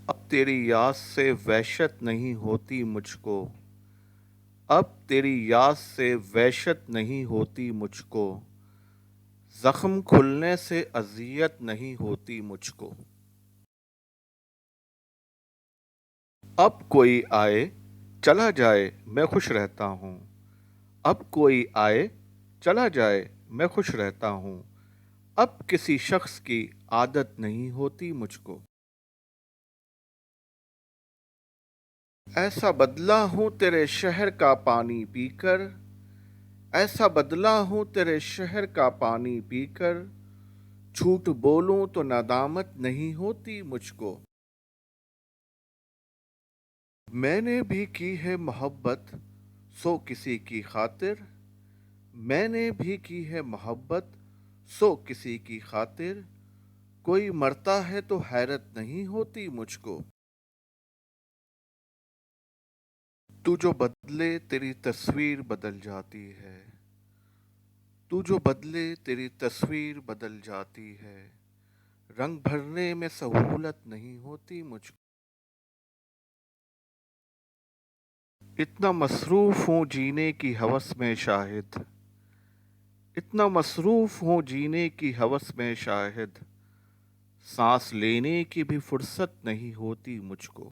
اب تیری یاد سے وحشت نہیں ہوتی مجھ کو، اب تیری یاد سے وحشت نہیں ہوتی مجھ کو، زخم کھلنے سے اذیت نہیں ہوتی مجھ کو۔ اب کوئی آئے چلا جائے میں خوش رہتا ہوں، اب کوئی آئے چلا جائے میں خوش رہتا ہوں، اب کسی شخص کی عادت نہیں ہوتی مجھ کو۔ ایسا بدلا ہوں تیرے شہر کا پانی پی کر، ایسا بدلا ہوں تیرے شہر کا پانی پی کر، جھوٹ بولوں تو ندامت نہیں ہوتی مجھ کو۔ میں نے بھی کی ہے محبت سو کسی کی خاطر، میں نے بھی کی ہے محبت سو کسی کی خاطر، کوئی مرتا ہے تو حیرت نہیں ہوتی مجھ کو۔ تو جو بدلے تیری تصویر بدل جاتی ہے، تو جو بدلے تیری تصویر بدل جاتی ہے، رنگ بھرنے میں سہولت نہیں ہوتی مجھ کو۔ اتنا مصروف ہوں جینے کی ہوس میں شاہد، اتنا مصروف ہوں جینے کی ہوس میں شاہد، سانس لینے کی بھی فرصت نہیں ہوتی مجھ کو۔